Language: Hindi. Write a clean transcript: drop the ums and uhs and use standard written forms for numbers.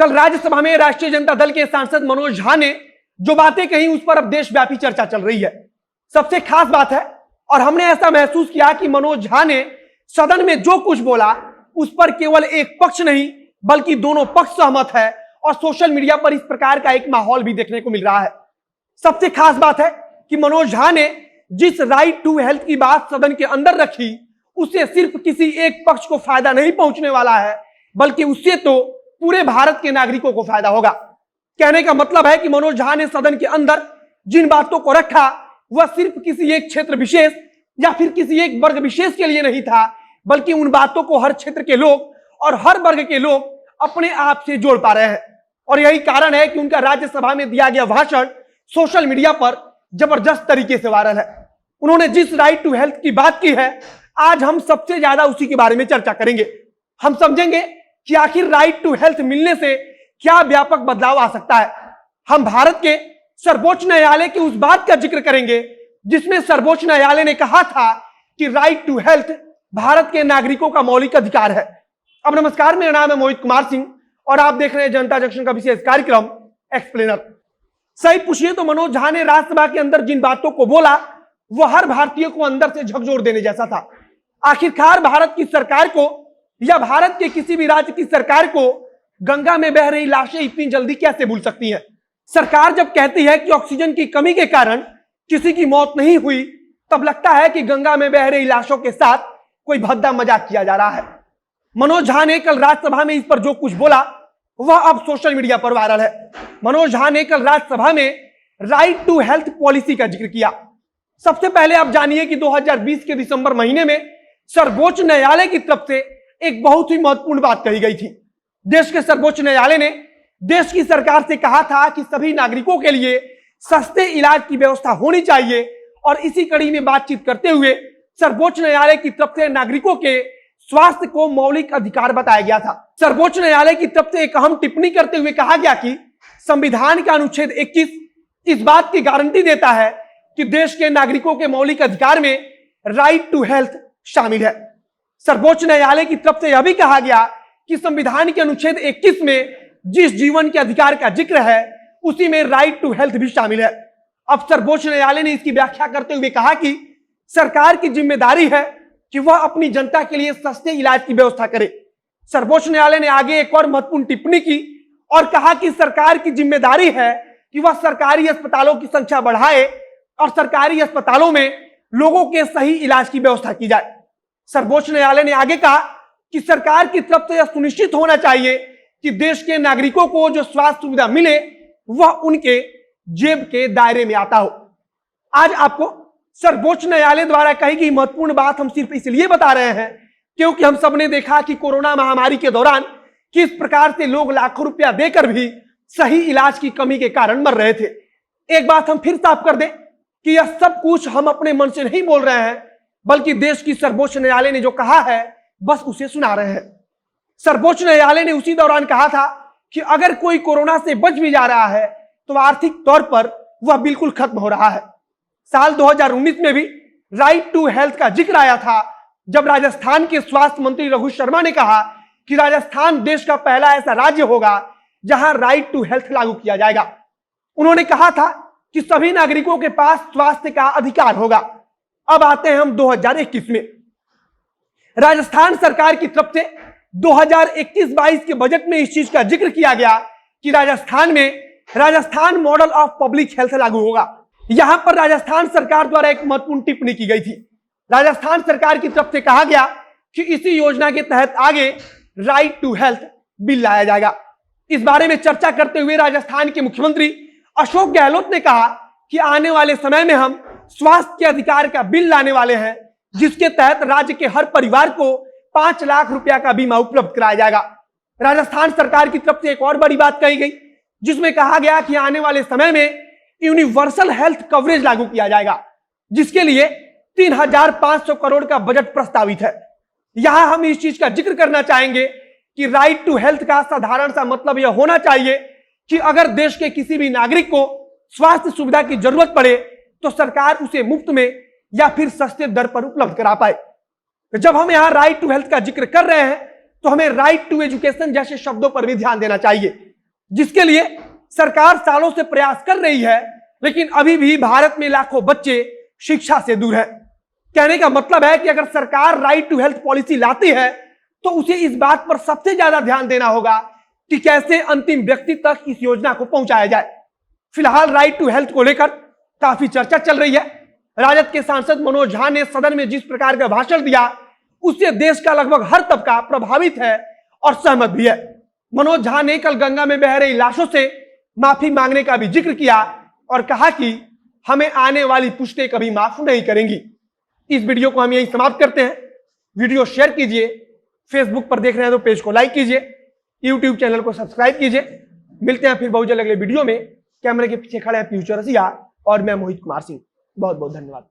कल राज्यसभा में राष्ट्रीय जनता दल के सांसद मनोज झा ने जो बातें कही उस पर अब देशव्यापी चर्चा चल रही है। सबसे खास बात है, और हमने ऐसा महसूस किया कि मनोज झा ने सदन में जो कुछ बोला उस पर केवल एक पक्ष नहीं बल्कि दोनों पक्ष सहमत है, और सोशल मीडिया पर इस प्रकार का एक माहौल भी देखने को मिल रहा है। सबसे खास बात है कि मनोज झा ने जिस राइट टू हेल्थ की बात सदन के अंदर रखी उससे सिर्फ किसी एक पक्ष को फायदा नहीं पहुंचने वाला है, बल्कि उससे तो पूरे भारत के नागरिकों को फायदा होगा। कहने का मतलब है कि मनोज झा ने सदन के अंदर जिन बातों को रखा वह सिर्फ किसी एक क्षेत्र विशेष या फिर किसी एक वर्ग विशेष के लिए नहीं था, बल्कि उन बातों को हर क्षेत्र के लोग और हर वर्ग के लोग अपने आप से जोड़ पा रहे हैं। और यही कारण है कि उनका राज्यसभा में दिया गया भाषण सोशल मीडिया पर जबरदस्त तरीके से वायरल है। उन्होंने जिस राइट टू हेल्थ की बात की है, आज हम सबसे ज्यादा उसी के बारे में चर्चा करेंगे। हम समझेंगे कि आखिर राइट टू हेल्थ मिलने से क्या व्यापक बदलाव आ सकता है। हम भारत के सर्वोच्च न्यायालय की उस बात का जिक्र करेंगे जिसमें सर्वोच्च न्यायालय ने कहा था कि राइट टू हेल्थ भारत के नागरिकों का मौलिक अधिकार है। अब नमस्कार, मेरा नाम है मोहित कुमार सिंह और आप देख रहे हैं जनता जंक्शन का विशेष कार्यक्रम एक्सप्लेनर। सही पूछिए तो मनोज झा ने राज्यसभा के अंदर जिन बातों को बोला वह हर भारतीय को अंदर से झकझोर देने जैसा था। आखिरकार भारत की सरकार को या भारत के किसी भी राज्य की सरकार को गंगा में बह रही लाशें इतनी जल्दी कैसे भूल सकती हैं। सरकार जब कहती है कि ऑक्सीजन की कमी के कारण किसी की मौत नहीं हुई, तब लगता है कि गंगा में बह रही लाशों के साथ कोई भद्दा मजाक किया जा रहा है। मनोज झा ने कल राज्यसभा में इस पर जो कुछ बोला वह अब सोशल मीडिया पर वायरल है। मनोज झा ने कल राज्यसभा में राइट टू हेल्थ पॉलिसी का जिक्र किया। सबसे पहले आप जानिए कि 2020 के दिसंबर महीने में सर्वोच्च न्यायालय की तरफ से एक बहुत ही महत्वपूर्ण बात कही गई थी। देश के सर्वोच्च न्यायालय ने देश की सरकार से कहा था कि सभी नागरिकों के लिए सस्ते इलाज की व्यवस्था होनी चाहिए, और इसी कड़ी में बातचीत करते हुए सर्वोच्च न्यायालय की तरफ से नागरिकों के स्वास्थ्य को मौलिक अधिकार बताया गया था। सर्वोच्च न्यायालय की तरफ से एक अहम टिप्पणी करते हुए कहा गया कि संविधान का अनुच्छेद 21 इस बात की गारंटी देता है कि देश के नागरिकों के मौलिक अधिकार में राइट टू हेल्थ शामिल है। सर्वोच्च न्यायालय की तरफ से यह भी कहा गया कि संविधान के अनुच्छेद 21 में जिस जीवन के अधिकार का जिक्र है उसी में राइट टू हेल्थ भी शामिल है। अब सर्वोच्च न्यायालय ने इसकी व्याख्या करते हुए कहा कि सरकार की जिम्मेदारी है कि वह अपनी जनता के लिए सस्ते इलाज की व्यवस्था करे। सर्वोच्च न्यायालय ने आगे एक और महत्वपूर्ण टिप्पणी की और कहा कि सरकार की जिम्मेदारी है कि वह सरकारी अस्पतालों की संख्या बढ़ाए और सरकारी अस्पतालों में लोगों के सही इलाज की व्यवस्था की जाए। सर्वोच्च न्यायालय ने आगे कहा कि सरकार की तरफ से यह सुनिश्चित होना चाहिए कि देश के नागरिकों को जो स्वास्थ्य सुविधा मिले वह उनके जेब के दायरे में आता हो। आज आपको सर्वोच्च न्यायालय द्वारा कही गई महत्वपूर्ण बात हम सिर्फ इसलिए बता रहे हैं क्योंकि हम सबने देखा कि कोरोना महामारी के दौरान किस प्रकार से लोग लाखों रुपया देकर भी सही इलाज की कमी के कारण मर रहे थे। एक बात हम फिर साफ कर दें कि यह सब कुछ हम अपने मन से नहीं बोल रहे हैं, बल्कि देश की सर्वोच्च न्यायालय ने जो कहा है बस उसे सुना रहे हैं। सर्वोच्च न्यायालय ने उसी दौरान कहा था कि अगर कोई कोरोना से बच भी जा रहा है तो आर्थिक तौर पर वह बिल्कुल खत्म हो रहा है। साल 2019 में भी राइट टू हेल्थ का जिक्र आया था जब राजस्थान के स्वास्थ्य मंत्री रघु शर्मा ने कहा कि राजस्थान देश का पहला ऐसा राज्य होगा जहां राइट टू हेल्थ लागू किया जाएगा। उन्होंने कहा था कि सभी नागरिकों के पास स्वास्थ्य का अधिकार होगा। अब आते हैं हम 2021 में। राजस्थान सरकार की तरफ से 2021-22 के बजट में इस चीज का जिक्र किया गया कि राजस्थान में Rajasthan model of public health लागू होगा। यहां पर राजस्थान सरकार द्वारा एक महत्वपूर्ण टिप्पणी की गई थी। राजस्थान सरकार की तरफ से कहा गया कि इसी योजना के तहत आगे राइट टू हेल्थ बिल लाया जाएगा। इस बारे में चर्चा करते हुए राजस्थान के मुख्यमंत्री अशोक गहलोत ने कहा कि आने वाले समय में हम स्वास्थ्य के अधिकार का बिल लाने वाले हैं जिसके तहत राज्य के हर परिवार को 5 लाख रुपया का बीमा उपलब्ध कराया जाएगा। राजस्थान सरकार की तरफ से एक और बड़ी बात कही गई जिसमें कहा गया कि आने वाले समय में यूनिवर्सल हेल्थ कवरेज लागू किया जाएगा जिसके लिए 3,500 करोड़ का बजट प्रस्तावित है। यहां हम इस चीज का जिक्र करना चाहेंगे कि राइट टू हेल्थ का साधारण सा मतलब यह होना चाहिए कि अगर देश के किसी भी नागरिक को स्वास्थ्य सुविधा की जरूरत पड़े तो सरकार उसे मुफ्त में या फिर सस्ते दर पर उपलब्ध करा पाए। जब हम यहां राइट टू हेल्थ का जिक्र कर रहे हैं तो हमें राइट टू एजुकेशन जैसे शब्दों पर भी ध्यान देना चाहिए। जिसके लिए सरकार सालों से प्रयास कर रही है, लेकिन अभी भी भारत में लाखों बच्चे शिक्षा से दूर है। कहने का मतलब है कि अगर सरकार राइट टू हेल्थ पॉलिसी लाती है तो उसे इस बात पर सबसे ज्यादा ध्यान देना होगा कि कैसे अंतिम व्यक्ति तक इस योजना को पहुंचाया जाए। फिलहाल राइट टू हेल्थ को लेकर काफी चर्चा चल रही है। राजद के सांसद मनोज झा ने सदन में जिस प्रकार का भाषण दिया उससे देश का लगभग हर तबका प्रभावित है और सहमत भी है। मनोज झा ने कल गंगा में बह रही लाशों से माफी मांगने का भी जिक्र किया और कहा कि हमें आने वाली पुश्तें कभी माफ नहीं करेंगी। इस वीडियो को हम यही समाप्त करते हैं। वीडियो शेयर कीजिए, फेसबुक पर देख रहे हैं तो पेज को लाइक कीजिए, यूट्यूब चैनल को सब्सक्राइब कीजिए। मिलते हैं फिर बहुत जल्द अगले वीडियो में। कैमरे के पीछे खड़े हैं फ्यूचर रसिया और मैं मोहित कुमार सिंह। बहुत बहुत धन्यवाद।